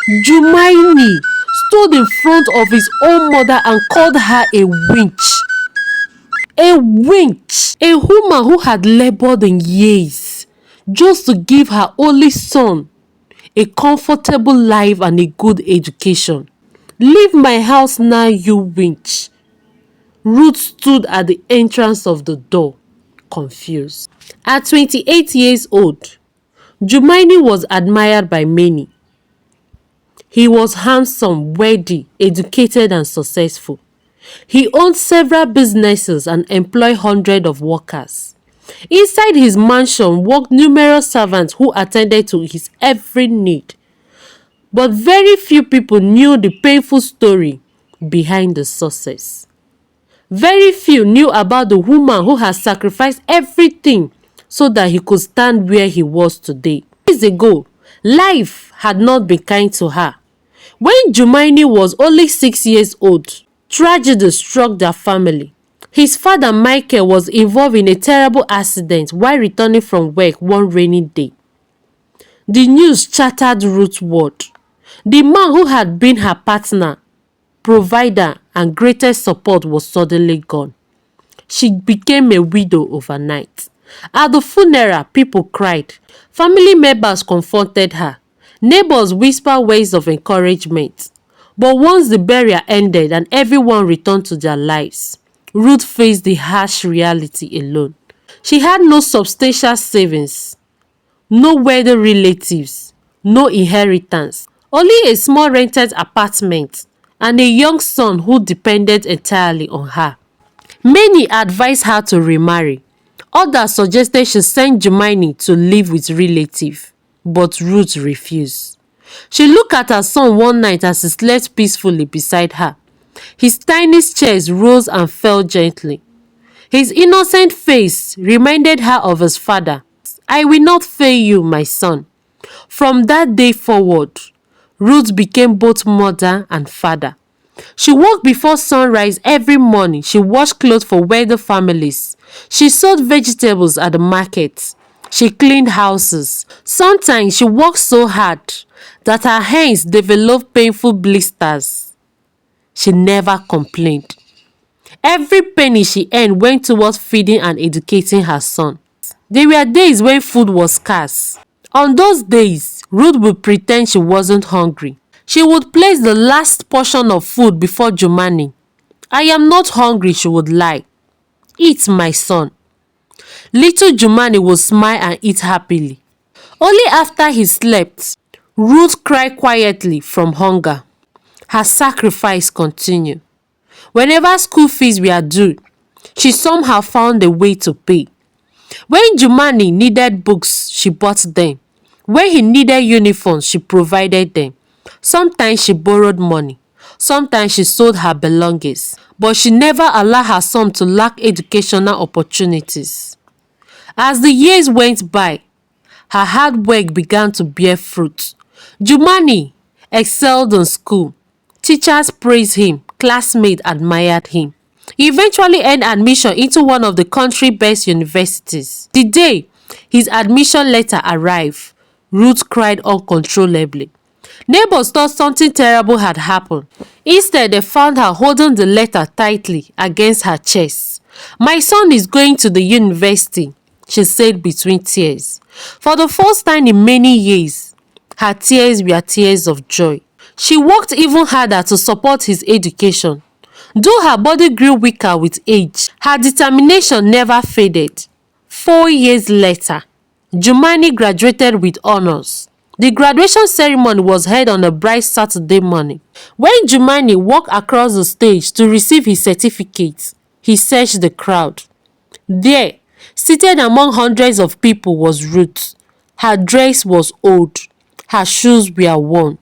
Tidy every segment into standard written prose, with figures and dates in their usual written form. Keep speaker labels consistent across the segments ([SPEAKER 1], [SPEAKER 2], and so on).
[SPEAKER 1] Jumaini stood in front of his own mother and called her a winch. A winch! A woman who had labored in years just to give her only son a comfortable life and a good education. Leave my house now, you winch. Ruth stood at the entrance of the door, confused. At 28 years old, Jumaini was admired by many. He was handsome, wealthy, educated and successful. He owned several businesses and employed hundreds of workers. Inside his mansion worked numerous servants who attended to his every need. But very few people knew the painful story behind the success. Very few knew about the woman who had sacrificed everything so that he could stand where he was today. Years ago, life had not been kind to her. When Jumaini was only 6 years old, tragedy struck their family. His father Michael was involved in a terrible accident while returning from work one rainy day. The news shattered Ruth's world. The man who had been her partner, provider and greatest support was suddenly gone. She became a widow overnight. At the funeral, people cried. Family members comforted her. Neighbors whispered words of encouragement. But once the burial ended and everyone returned to their lives, Ruth faced the harsh reality alone. She had no substantial savings, no wealthy relatives, no inheritance, only a small rented apartment and a young son who depended entirely on her. Many advised her to remarry. Others suggested she send Jumaini to live with relatives, but Ruth refused. She looked at her son one night as he slept peacefully beside her. His tiny chest rose and fell gently. His innocent face reminded her of his father. I will not fail you, my son. From that day forward, Ruth became both mother and father. She worked before sunrise every morning. She washed clothes for wealthy families. She sold vegetables at the market. She cleaned houses. Sometimes she worked so hard that her hands developed painful blisters. She never complained. Every penny she earned went towards feeding and educating her son. There were days when food was scarce. On those days, Ruth would pretend she wasn't hungry. She would place the last portion of food before Jumaini. I am not hungry, she would lie. Eat, my son. Little Jumaini would smile and eat happily. Only after he slept, Ruth cried quietly from hunger. Her sacrifice continued. Whenever school fees were due, she somehow found a way to pay. When Jumaini needed books, she bought them. When he needed uniforms, she provided them. Sometimes she borrowed money. Sometimes she sold her belongings. But she never allowed her son to lack educational opportunities. As the years went by, her hard work began to bear fruit. Jumaini excelled in school. Teachers praised him. Classmates admired him. He eventually earned admission into one of the country's best universities. The day his admission letter arrived, Ruth cried uncontrollably. Neighbors thought something terrible had happened. Instead, they found her holding the letter tightly against her chest. My son is going to the university, she said between tears. For the first time in many years, her tears were tears of joy. She worked even harder to support his education. Though her body grew weaker with age, her determination never faded. 4 years later, Jumaini graduated with honors. The graduation ceremony was held on a bright Saturday morning. When Jumaini walked across the stage to receive his certificate, he searched the crowd. There, seated among hundreds of people, was Ruth. Her dress was old. Her shoes were worn.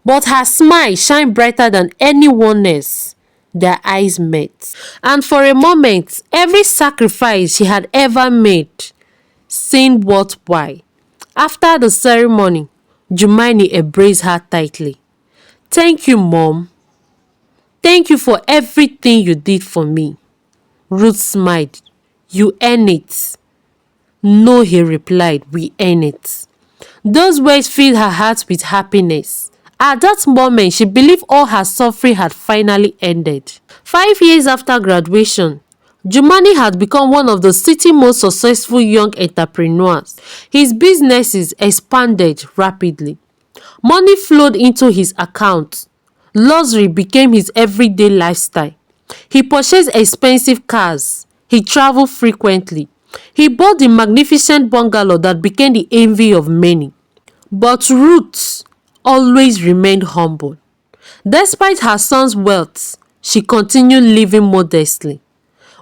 [SPEAKER 1] But her smile shined brighter than anyone else. Their eyes met. And for a moment, every sacrifice she had ever made seemed worthwhile. After the ceremony, Jumaini embraced her tightly. Thank you, Mom. Thank you for everything you did for me. Ruth smiled. You earn it. No, he replied, we earn it. Those words filled her heart with happiness. At that moment, she believed all her suffering had finally ended. 5 years after graduation, Jumani had become one of the city's most successful young entrepreneurs. His businesses expanded rapidly. Money flowed into his account. Luxury became his everyday lifestyle. He purchased expensive cars. He traveled frequently. He bought the magnificent bungalow that became the envy of many. But Ruth always remained humble. Despite her son's wealth, she continued living modestly.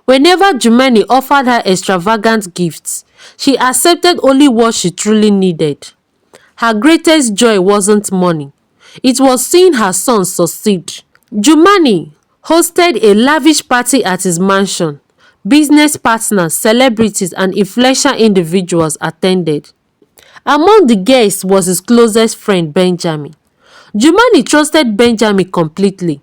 [SPEAKER 1] Whenever Jumani offered her extravagant gifts, she accepted only what she truly needed. Her greatest joy wasn't money. It was seeing her son succeed. Jumani hosted a lavish party at his mansion. Business partners, celebrities, and influential individuals attended. Among the guests was his closest friend, Benjamin. Jumani trusted Benjamin completely.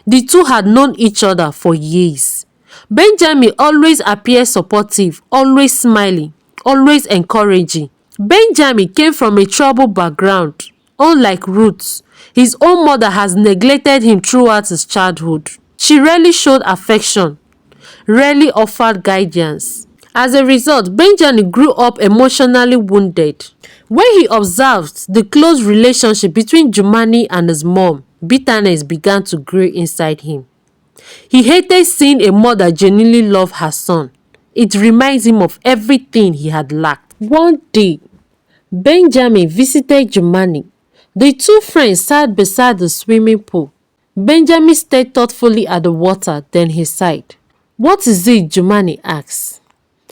[SPEAKER 1] The two had known each other for years. Benjamin always appeared supportive, always smiling, always encouraging. Benjamin came from a troubled background. Unlike Ruth, his own mother has neglected him throughout his childhood. She rarely showed affection, rarely offered guidance. As a result, Benjamin grew up emotionally wounded. When he observed the close relationship between Jumani and his mom, bitterness began to grow inside him. He hated seeing a mother genuinely love her son. It reminds him of everything he had lacked. One day, Benjamin visited Jumani. The two friends sat beside the swimming pool. Benjamin stared thoughtfully at the water, then he sighed. "What is it?" Jumani asked.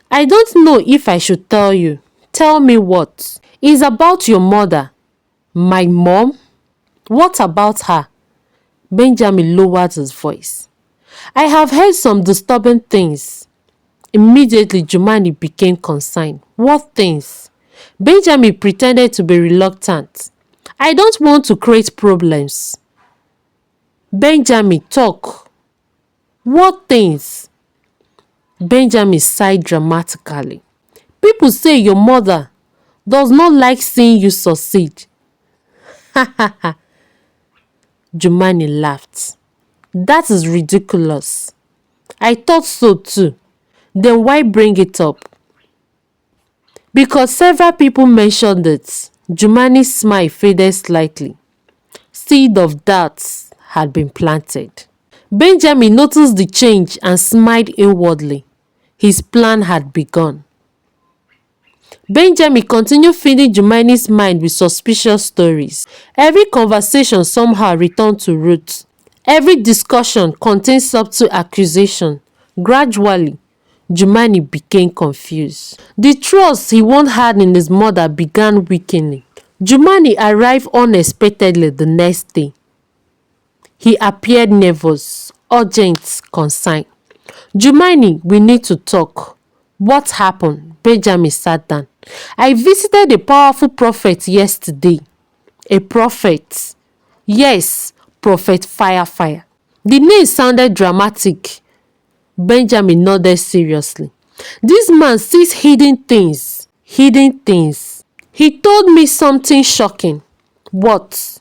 [SPEAKER 1] "I don't know if I should tell you." "Tell me what?" "It's about your mother." "My mom? What about her?" Benjamin lowered his voice. "I have heard some disturbing things." Immediately, Jumani became concerned. "What things?" Benjamin pretended to be reluctant. "I don't want to create problems." "Benjamin, talk." "What things?" Benjamin sighed dramatically. "People say your mother does not like seeing you succeed." "Ha ha ha." Jumani laughed. "That is ridiculous." "I thought so too." "Then why bring it up?" "Because several people mentioned it." Jumani's smile faded slightly. Seed of doubts had been planted. Benjamin noticed the change and smiled inwardly. His plan had begun. Benjamin continued feeding Jumani's mind with suspicious stories. Every conversation somehow returned to Ruth. Every discussion contained subtle accusation. Gradually, Jumani became confused. The trust he once had in his mother began weakening. Jumani arrived unexpectedly the next day. He appeared nervous, urgent, concerned. "Jumani, we need to talk." "What happened?" Benjamin sat down. "I visited a powerful prophet yesterday." "A prophet?" "Yes, Prophet Fire. The name sounded dramatic. Benjamin nodded seriously. "This man sees hidden things." "Hidden things?" "He told me something shocking." "What?"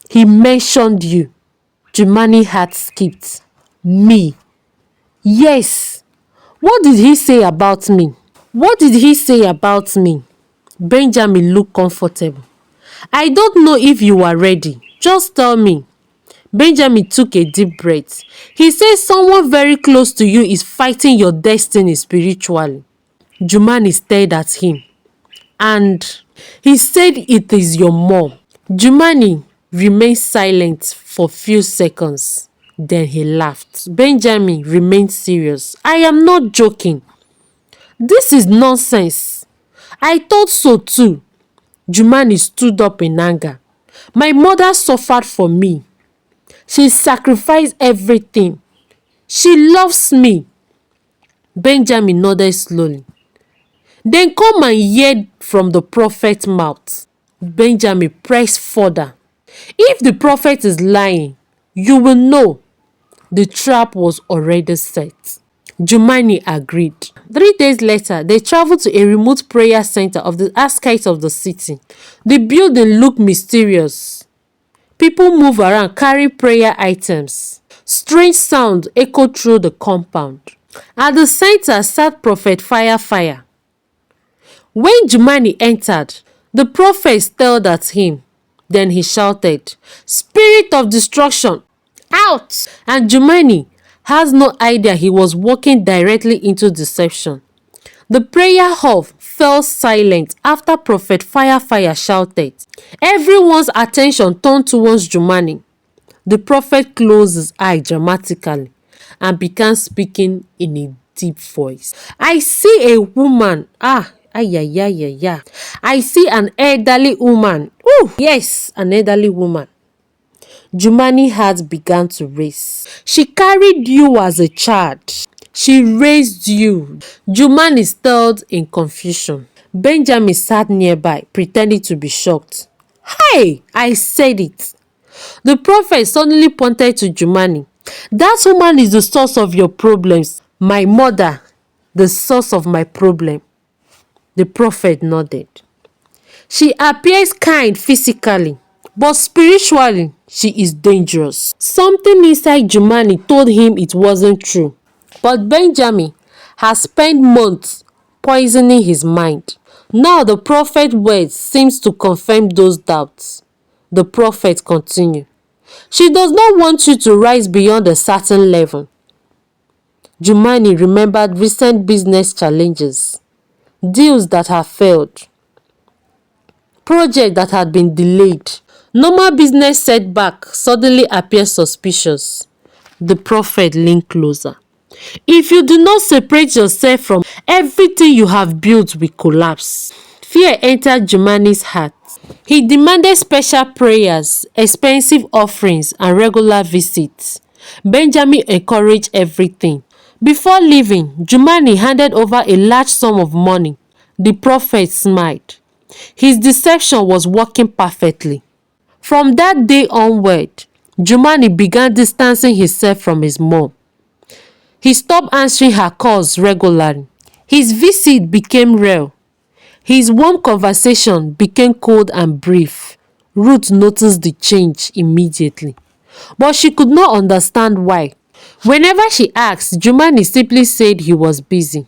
[SPEAKER 1] "He mentioned you." Jumani had skipped. "Me?" "Yes." "What did he say about me?" "What did he say about me?" Benjamin looked comfortable. "I don't know if you are ready. Just tell me." Benjamin took a deep breath. "He says someone very close to you is fighting your destiny spiritually." Jumani stared at him. "And he said it is your mom." Jumani remained silent for few seconds. Then he laughed. Benjamin remained serious. "I am not joking. This is nonsense." "I thought so too." Jumani stood up in anger. "My mother suffered for me. She sacrificed everything. She loves me." Benjamin nodded slowly. "Then come and hear from the prophet's mouth." Benjamin pressed further. "If the prophet is lying, you will know." The trap was already set. Jumani agreed. 3 days later, they traveled to a remote prayer center of the outskirts of the city. The building looked mysterious. People move around carrying prayer items. Strange sound echoed through the compound. At the center sat Prophet Fire. When Jumani entered, the prophet stared at him. Then he shouted, "Spirit of destruction, out!" And Jumani has no idea he was walking directly into deception. The prayer hall fell silent after Prophet Fire shouted. Everyone's attention turned towards Jumani. The prophet closed his eye dramatically and began speaking in a deep voice. "I see a woman. I see an elderly woman. Oh, yes, an elderly woman." Jumani's heart began to race. "She carried you as a child. She raised you." Jumani stared in confusion. Benjamin sat nearby, pretending to be shocked. "Hey, I said it." The prophet suddenly pointed to Jumani. "That woman is the source of your problems." "My mother, the source of my problem." The prophet nodded. "She appears kind physically, but spiritually, she is dangerous." Something inside Jumani told him it wasn't true. But Benjamin has spent months poisoning his mind. Now the prophet's words seems to confirm those doubts. The prophet continued. "She does not want you to rise beyond a certain level." Jumani remembered recent business challenges, deals that had failed, projects that had been delayed. Normal business setback suddenly appeared suspicious. The prophet leaned closer. "If you do not separate yourself from everything you have built will collapse." Fear entered Jumani's heart. He demanded special prayers, expensive offerings, and regular visits. Benjamin encouraged everything. Before leaving, Jumani handed over a large sum of money. The prophet smiled. His deception was working perfectly. From that day onward, Jumani began distancing himself from his mom. He stopped answering her calls regularly. His visit became rare. His warm conversation became cold and brief. Ruth noticed the change immediately, but she could not understand why. Whenever she asked, Jumani simply said he was busy.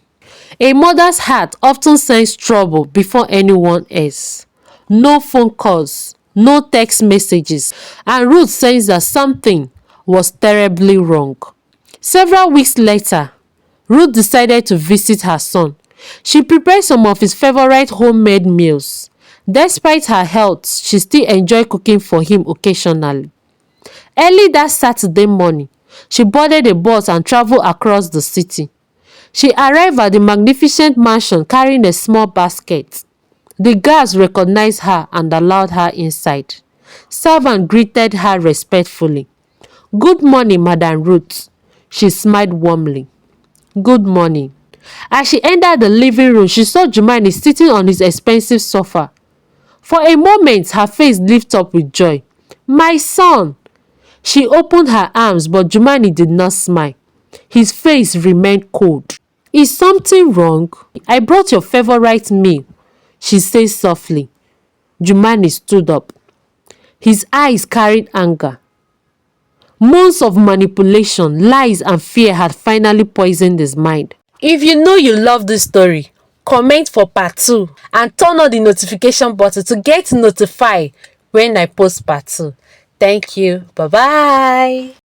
[SPEAKER 1] A mother's heart often sends trouble before anyone else. No phone calls, no text messages, and Ruth sensed that something was terribly wrong. Several weeks later, Ruth decided to visit her son. She prepared some of his favorite homemade meals. Despite her health, she still enjoyed cooking for him occasionally. Early that Saturday morning, she boarded a bus and traveled across the city. She arrived at the magnificent mansion carrying a small basket. The guards recognized her and allowed her inside. Servant greeted her respectfully. "Good morning, Madam Ruth." She smiled warmly. "Good morning." As she entered the living room, she saw Jumani sitting on his expensive sofa. For a moment, her face lit up with joy. "My son!" She opened her arms, but Jumani did not smile. His face remained cold. "Is something wrong?" "I brought your favorite meal," she said softly. Jumani stood up. His eyes carried anger. Months of manipulation, lies, and fear had finally poisoned his mind. If you know you love this story, comment for part 2 and turn on the notification button to get notified when I post part 2. Thank you. Bye-bye.